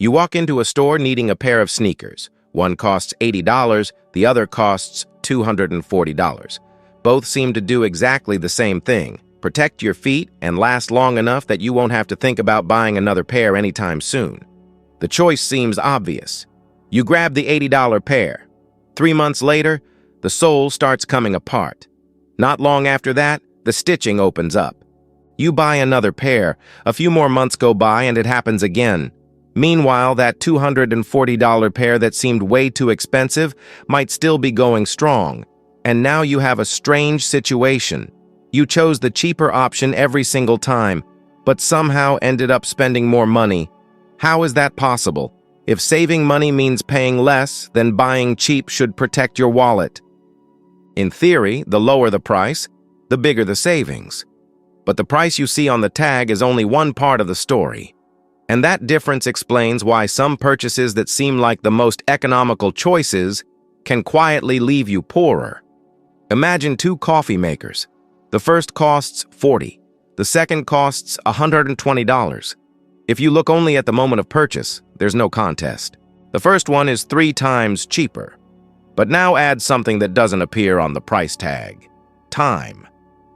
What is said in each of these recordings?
You walk into a store needing a pair of sneakers. One costs $80, the other costs $240. Both seem to do exactly the same thing: protect your feet and last long enough that you won't have to think about buying another pair anytime soon. The choice seems obvious. You grab the $80 pair. 3 months later, the sole starts coming apart. Not long after that, the stitching opens up. You buy another pair. A few more months go by and it happens again. Meanwhile, that $240 pair that seemed way too expensive might still be going strong. And now you have a strange situation. You chose the cheaper option every single time, but somehow ended up spending more money. How is that possible? If saving money means paying less, then buying cheap should protect your wallet. In theory, the lower the price, the bigger the savings. But the price you see on the tag is only one part of the story. And that difference explains why some purchases that seem like the most economical choices can quietly leave you poorer. Imagine 2 coffee makers. The first costs $40. The second costs $120. If you look only at the moment of purchase, there's no contest. The first one is 3 times cheaper. But now add something that doesn't appear on the price tag: time.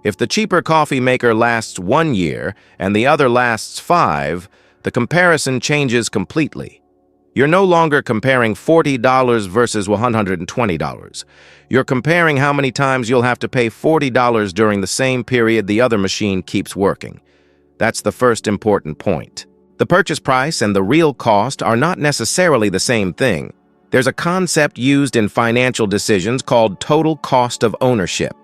If the cheaper coffee maker lasts 1 year and the other lasts 5, the comparison changes completely. You're no longer comparing $40 versus $120. You're comparing how many times you'll have to pay $40 during the same period the other machine keeps working. That's the first important point. The purchase price and the real cost are not necessarily the same thing. There's a concept used in financial decisions called total cost of ownership.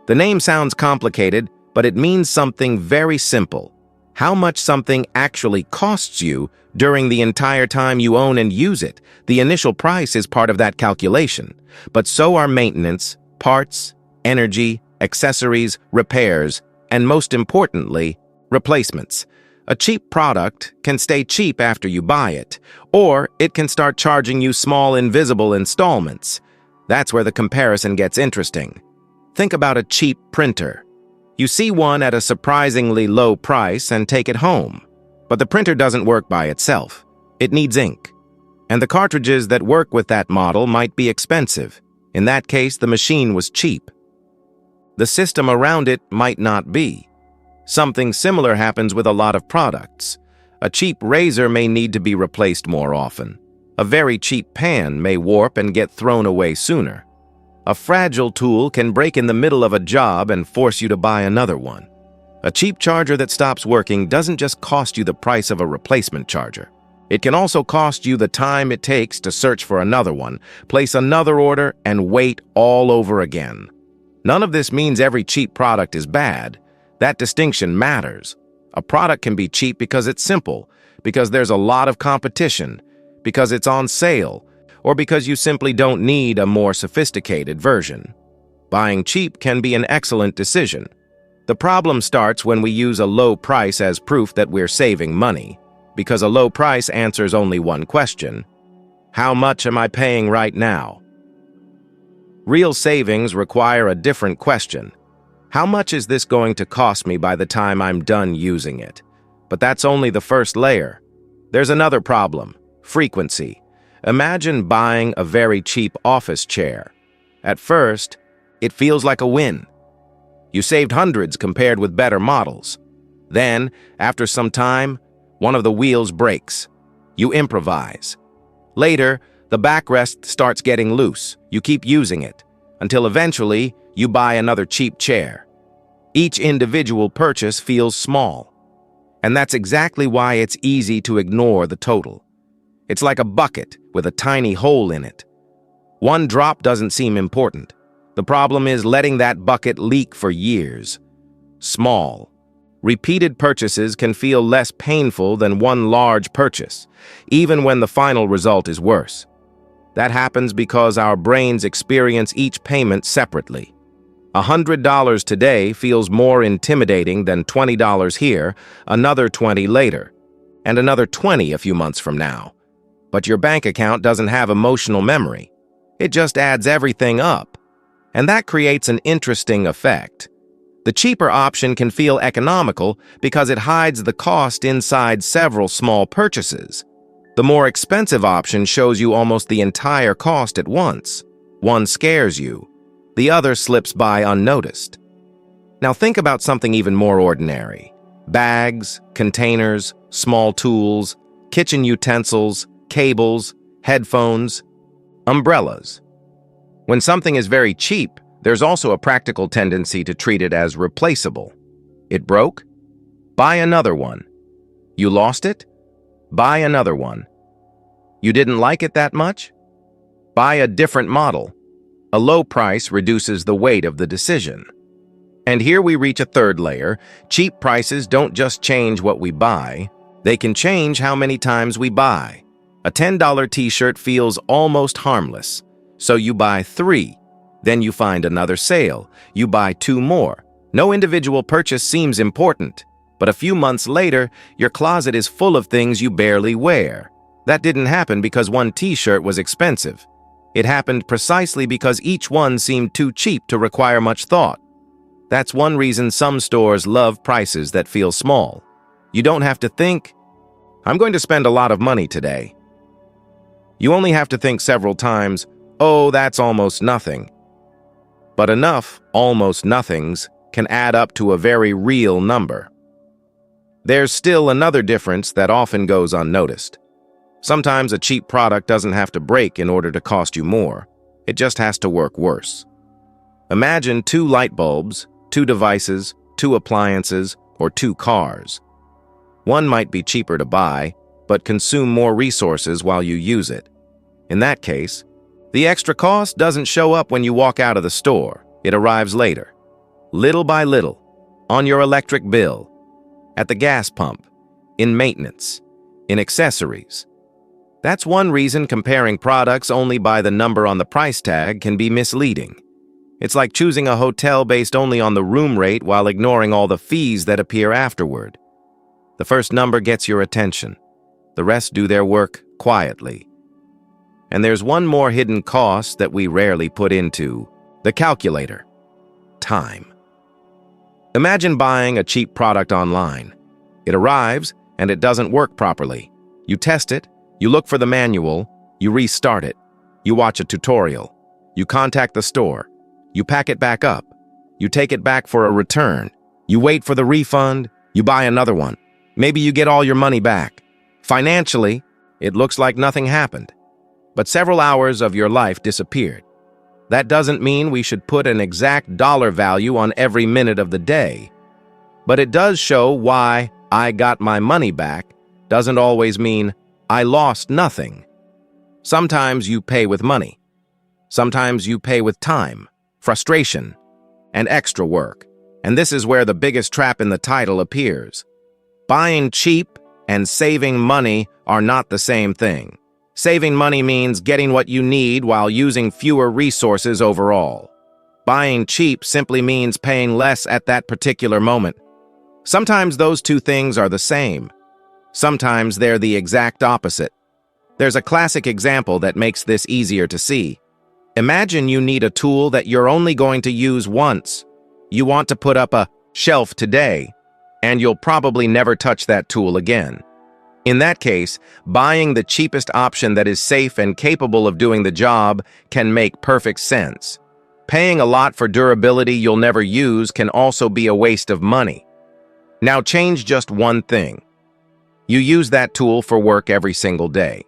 The name sounds complicated, but it means something very simple: how much something actually costs you during the entire time you own and use it. The initial price is part of that calculation, but so are maintenance, parts, energy, accessories, repairs, and most importantly, replacements. A cheap product can stay cheap after you buy it, or it can start charging you small, invisible installments. That's where the comparison gets interesting. Think about a cheap printer. You see one at a surprisingly low price and take it home. But the printer doesn't work by itself. It needs ink. And the cartridges that work with that model might be expensive. In that case, the machine was cheap. The system around it might not be. Something similar happens with a lot of products. A cheap razor may need to be replaced more often. A very cheap pan may warp and get thrown away sooner. A fragile tool can break in the middle of a job and force you to buy another one. A cheap charger that stops working doesn't just cost you the price of a replacement charger. It can also cost you the time it takes to search for another one, place another order, and wait all over again. None of this means every cheap product is bad. That distinction matters. A product can be cheap because it's simple, because there's a lot of competition, because it's on sale, or because you simply don't need a more sophisticated version. Buying cheap can be an excellent decision. The problem starts when we use a low price as proof that we're saving money, because a low price answers only one question: how much am I paying right now? Real savings require a different question. How much is this going to cost me by the time I'm done using it? But that's only the first layer. There's another problem: frequency. Imagine buying a very cheap office chair. At first, it feels like a win. You saved hundreds compared with better models. Then, after some time, one of the wheels breaks. You improvise. Later, the backrest starts getting loose. You keep using it, until eventually you buy another cheap chair. Each individual purchase feels small. And that's exactly why it's easy to ignore the total. It's like a bucket with a tiny hole in it. One drop doesn't seem important. The problem is letting that bucket leak for years. Small. Repeated purchases can feel less painful than one large purchase, even when the final result is worse. That happens because our brains experience each payment separately. $100 today feels more intimidating than $20 here, another $20 later, and another $20 a few months from now. But your bank account doesn't have emotional memory. It just adds everything up. And that creates an interesting effect. The cheaper option can feel economical because it hides the cost inside several small purchases. The more expensive option shows you almost the entire cost at once. One scares you. The other slips by unnoticed. Now think about something even more ordinary. Bags, containers, small tools, kitchen utensils, cables, headphones, umbrellas. When something is very cheap, there's also a practical tendency to treat it as replaceable. It broke? Buy another one. You lost it? Buy another one. You didn't like it that much? Buy a different model. A low price reduces the weight of the decision. And here we reach a third layer. Cheap prices don't just change what we buy, they can change how many times we buy. A $10 t-shirt feels almost harmless, so you buy 3. Then you find another sale. You buy 2 more. No individual purchase seems important, but a few months later, your closet is full of things you barely wear. That didn't happen because one t-shirt was expensive. It happened precisely because each one seemed too cheap to require much thought. That's one reason some stores love prices that feel small. You don't have to think, I'm going to spend a lot of money today. You only have to think several times, oh, that's almost nothing. But enough almost nothings can add up to a very real number. There's still another difference that often goes unnoticed. Sometimes a cheap product doesn't have to break in order to cost you more. It just has to work worse. Imagine 2 light bulbs, 2 devices, 2 appliances, or 2 cars. One might be cheaper to buy, but consume more resources while you use it. In that case, the extra cost doesn't show up when you walk out of the store. It arrives later, little by little, on your electric bill, at the gas pump, in maintenance, in accessories. That's one reason comparing products only by the number on the price tag can be misleading. It's like choosing a hotel based only on the room rate while ignoring all the fees that appear afterward. The first number gets your attention. The rest do their work quietly. And there's one more hidden cost that we rarely put into the calculator: time. Imagine buying a cheap product online. It arrives and it doesn't work properly. You test it, you look for the manual, you restart it, you watch a tutorial, you contact the store, you pack it back up, you take it back for a return, you wait for the refund, you buy another one. Maybe you get all your money back. Financially, it looks like nothing happened, but several hours of your life disappeared. That doesn't mean we should put an exact dollar value on every minute of the day, but it does show why I got my money back doesn't always mean I lost nothing. Sometimes you pay with money. Sometimes you pay with time, frustration, and extra work. And this is where the biggest trap in the title appears. Buying cheap and saving money are not the same thing. Saving money means getting what you need while using fewer resources overall. Buying cheap simply means paying less at that particular moment. Sometimes those two things are the same. Sometimes they're the exact opposite. There's a classic example that makes this easier to see. Imagine you need a tool that you're only going to use once. You want to put up a shelf today, and you'll probably never touch that tool again. In that case, buying the cheapest option that is safe and capable of doing the job can make perfect sense. Paying a lot for durability you'll never use can also be a waste of money. Now change just one thing. You use that tool for work every single day.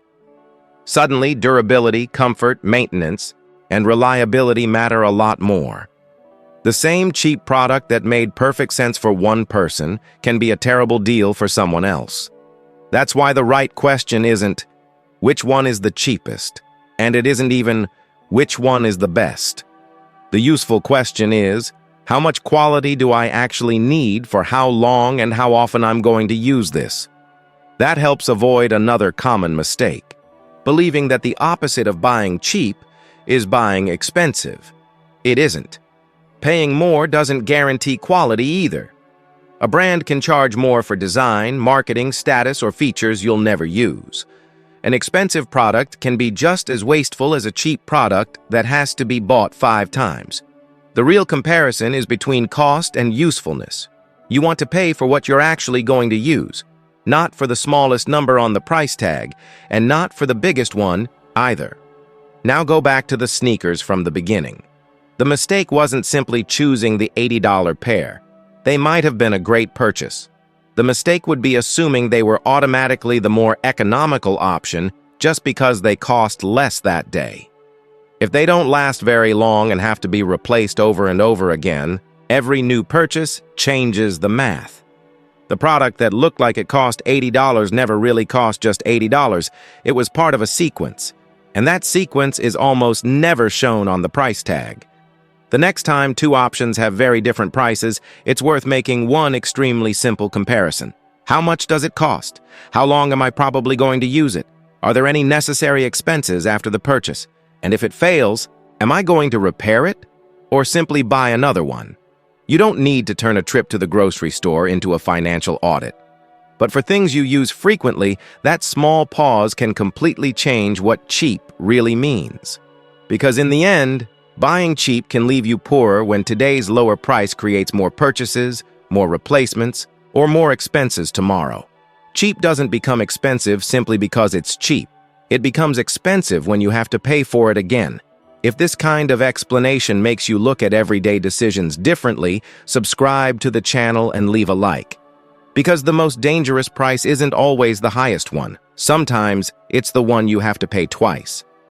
Suddenly, durability, comfort, maintenance, and reliability matter a lot more. The same cheap product that made perfect sense for one person can be a terrible deal for someone else. That's why the right question isn't, which one is the cheapest? And it isn't even, which one is the best? The useful question is, how much quality do I actually need for how long and how often I'm going to use this? That helps avoid another common mistake, believing that the opposite of buying cheap is buying expensive. It isn't. Paying more doesn't guarantee quality either. A brand can charge more for design, marketing, status, or features you'll never use. An expensive product can be just as wasteful as a cheap product that has to be bought 5 times. The real comparison is between cost and usefulness. You want to pay for what you're actually going to use. not for the smallest number on the price tag, and not for the biggest one either. Now go back to the sneakers from the beginning. The mistake wasn't simply choosing the $80 pair. They might have been a great purchase. The mistake would be assuming they were automatically the more economical option just because they cost less that day. If they don't last very long and have to be replaced over and over again, every new purchase changes the math. The product that looked like it cost $80 never really cost just $80. It was part of a sequence, and that sequence is almost never shown on the price tag. The next time two options have very different prices, it's worth making one extremely simple comparison. How much does it cost? How long am I probably going to use it? Are there any necessary expenses after the purchase? And if it fails, am I going to repair it or simply buy another one? You don't need to turn a trip to the grocery store into a financial audit. But for things you use frequently, that small pause can completely change what cheap really means. Because in the end, buying cheap can leave you poorer when today's lower price creates more purchases, more replacements, or more expenses tomorrow. Cheap doesn't become expensive simply because it's cheap. It becomes expensive when you have to pay for it again. If this kind of explanation makes you look at everyday decisions differently, subscribe to the channel and leave a like. Because the most dangerous price isn't always the highest one. Sometimes it's the one you have to pay twice.